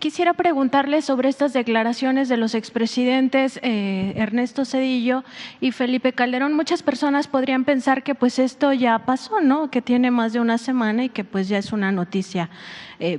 quisiera preguntarle sobre estas declaraciones de los expresidentes Ernesto Zedillo y Felipe Calderón. Muchas personas podrían pensar que pues esto ya pasó, ¿no? Que tiene más de una semana y que pues ya es una noticia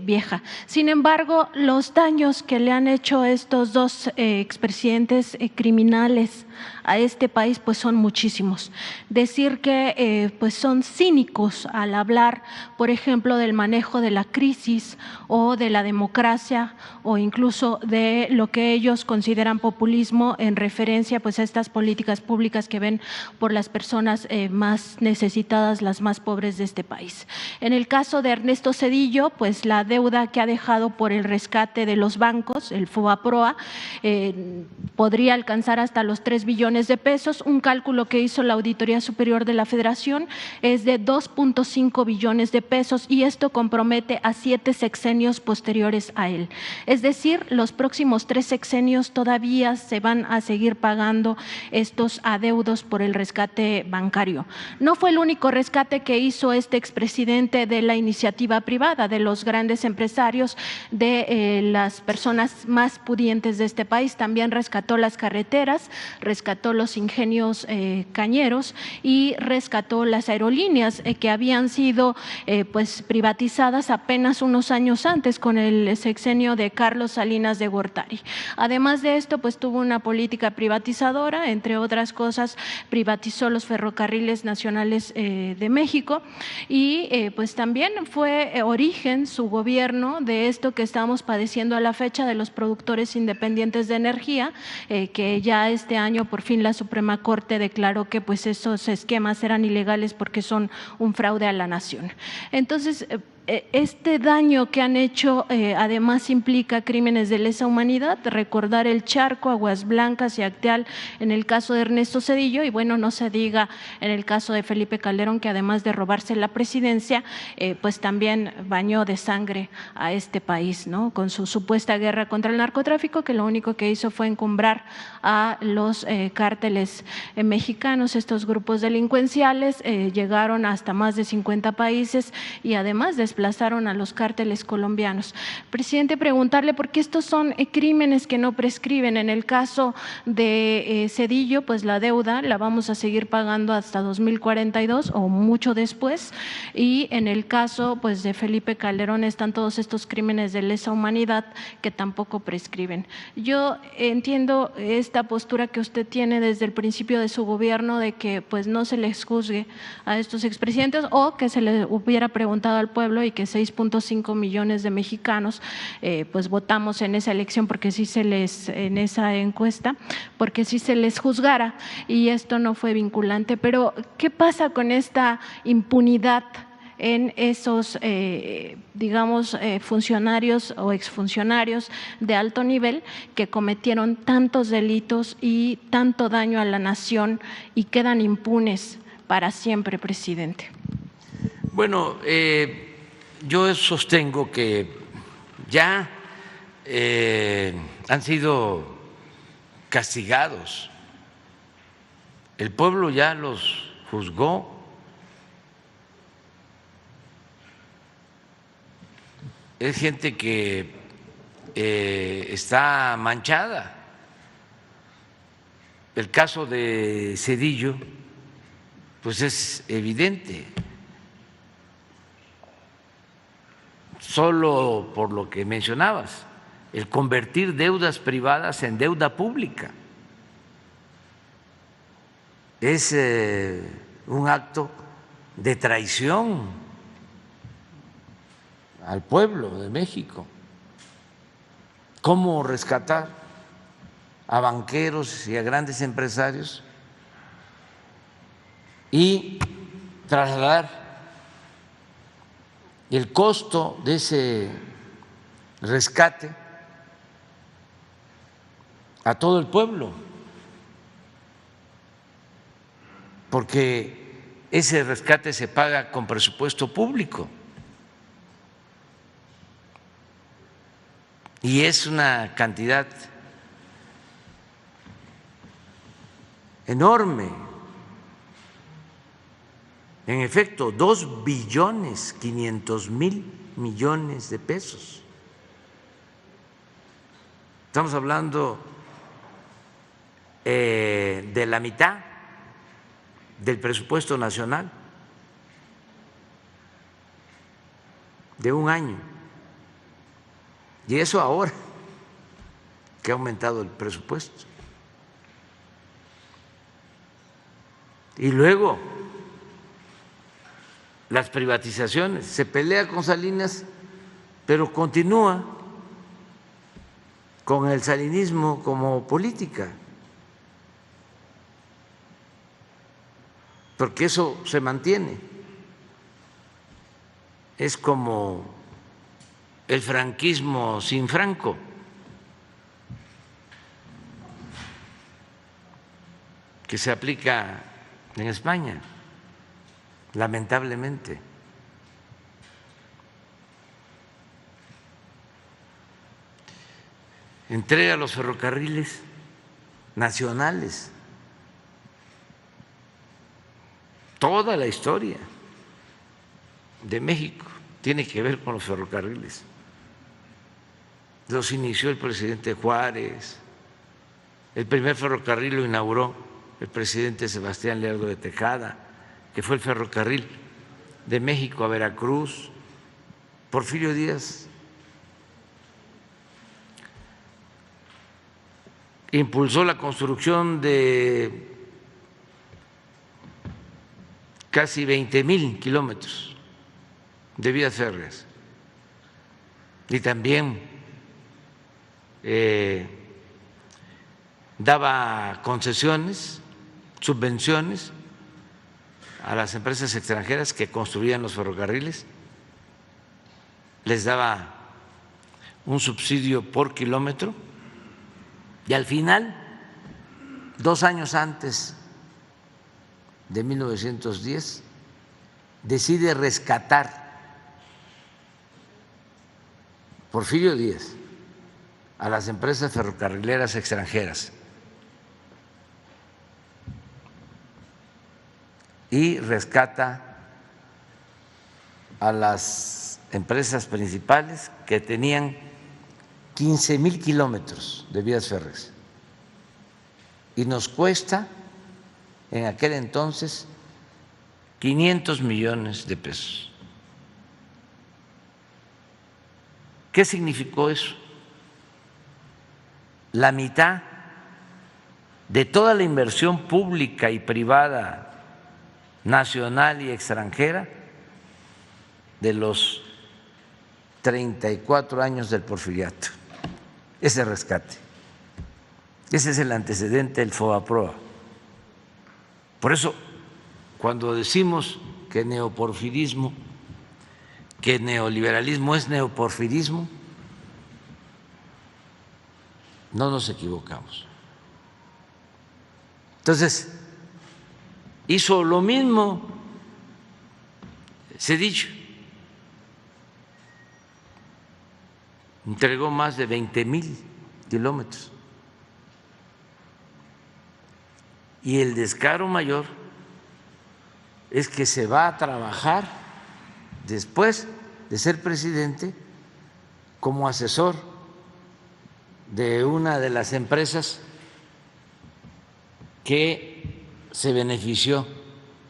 vieja. Sin embargo, los daños que le han hecho estos dos expresidentes criminales a este país pues son muchísimos. Decir que pues son cínicos al hablar, por ejemplo, del manejo de la crisis o de la democracia o incluso de lo que ellos consideran populismo en referencia pues a estas políticas públicas que ven por las personas más necesitadas, las más pobres de este país. En el caso de Ernesto Zedillo, pues la deuda que ha dejado por el rescate de los bancos, el FOBAPROA, podría alcanzar hasta los 3 billones de pesos. Un cálculo que hizo la Auditoría Superior de la Federación es de 2.5 billones de pesos y esto compromete a 7 sexenios posteriores a él. Es decir, los próximos 3 sexenios todavía se van a seguir pagando estos adeudos por el rescate bancario. No fue el único rescate que hizo este expresidente de la iniciativa privada, de los grandes empresarios, de las personas más pudientes de este país. También rescató las carreteras, rescató los ingenios cañeros y rescató las aerolíneas que habían sido pues privatizadas apenas unos años antes con el sexenio de Carlos Salinas de Gortari. Además de esto, pues tuvo una política privatizadora, entre otras cosas, privatizó los ferrocarriles nacionales de México y pues también fue origen su gobierno de esto que estamos padeciendo a la fecha de los productores independientes de energía, que ya este año por fin la Suprema Corte declaró que pues esos esquemas eran ilegales porque son un fraude a la nación. Entonces, este daño que han hecho además implica crímenes de lesa humanidad, recordar el Charco, Aguas Blancas y Acteal en el caso de Ernesto Zedillo y bueno, no se diga en el caso de Felipe Calderón, que además de robarse la presidencia, pues también bañó de sangre a este país, ¿no? Con su supuesta guerra contra el narcotráfico, que lo único que hizo fue encumbrar a los cárteles mexicanos. Estos grupos delincuenciales llegaron hasta más de 50 países y además desplazaron a los cárteles colombianos. Presidente, preguntarle por qué estos son crímenes que no prescriben. En el caso de Zedillo, pues la deuda la vamos a seguir pagando hasta 2042 o mucho después, y en el caso pues de Felipe Calderón están todos estos crímenes de lesa humanidad que tampoco prescriben. Yo entiendo esta postura que usted tiene desde el principio de su gobierno de que pues no se les juzgue a estos expresidentes o que se le hubiera preguntado al pueblo y que 6.5 millones de mexicanos pues votamos en esa elección porque sí se les, en esa encuesta, porque sí se les juzgara y esto no fue vinculante. Pero ¿qué pasa con esta impunidad en esos, digamos, funcionarios o exfuncionarios de alto nivel que cometieron tantos delitos y tanto daño a la nación y quedan impunes para siempre, presidente? Bueno, yo sostengo que ya han sido castigados, el pueblo ya los juzgó. Es gente que está manchada. El caso de Zedillo, pues es evidente. Solo por lo que mencionabas, el convertir deudas privadas en deuda pública. Es un acto de traición al pueblo de México. ¿Cómo rescatar a banqueros y a grandes empresarios y trasladar el costo de ese rescate a todo el pueblo? Porque ese rescate se paga con presupuesto público y es una cantidad enorme. En efecto, 2.500.000.000.000 de pesos. Estamos hablando de la mitad del presupuesto nacional de un año. Y eso ahora que ha aumentado el presupuesto. Y luego las privatizaciones. Se pelea con Salinas, pero continúa con el salinismo como política, porque eso se mantiene. Es como el franquismo sin Franco. Que se aplica en España, lamentablemente. Entrega los ferrocarriles nacionales. Toda la historia de México tiene que ver con los ferrocarriles. Los inició el presidente Juárez. El primer ferrocarril lo inauguró el presidente Sebastián Lerdo de Tejada, que fue el ferrocarril de México a Veracruz. Porfirio Díaz impulsó la construcción de casi 20,000 kilómetros de vías férreas y también daba concesiones, subvenciones a las empresas extranjeras que construían los ferrocarriles, les daba un subsidio por kilómetro y al final, 2 años antes de 1910, decide rescatar Porfirio Díaz a las empresas ferrocarrileras extranjeras y rescata a las empresas principales que tenían 15,000 kilómetros de vías férreas y nos cuesta en aquel entonces 500 millones de pesos. ¿Qué significó eso? La mitad de toda la inversión pública y privada, nacional y extranjera, de los 34 años del porfiriato. Ese rescate. Ese es el antecedente del FOBAPROA. Por eso, cuando decimos que neoporfirismo, que neoliberalismo es neoporfirismo, no nos equivocamos. Entonces, hizo lo mismo Zedillo, entregó más de 20,000 kilómetros. Y el descaro mayor es que se va a trabajar después de ser presidente como asesor de una de las empresas que se benefició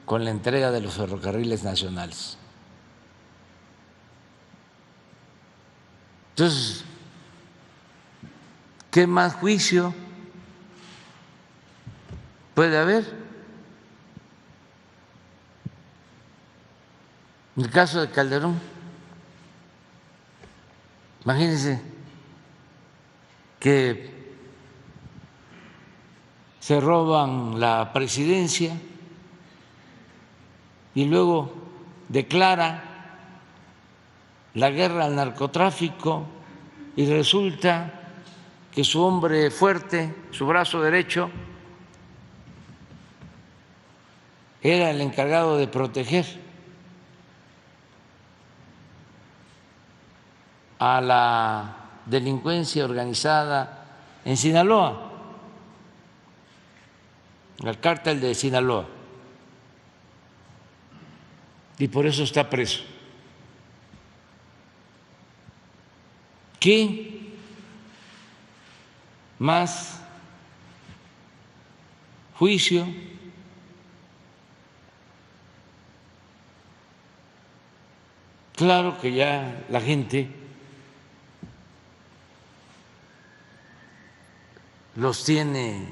con la entrega de los ferrocarriles nacionales. Entonces, ¿qué más juicio puede haber? En el caso de Calderón, imagínense que se roban la presidencia y luego declara la guerra al narcotráfico y resulta que su hombre fuerte, su brazo derecho, era el encargado de proteger a la delincuencia organizada en Sinaloa, al cártel de Sinaloa, y por eso está preso. ¿Qué más juicio. Claro que ya la gente los tiene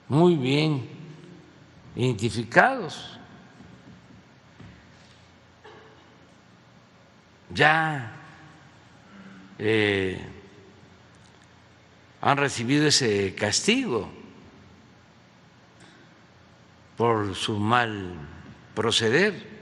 muy bien identificados. Ya han recibido ese castigo por su mal proceder.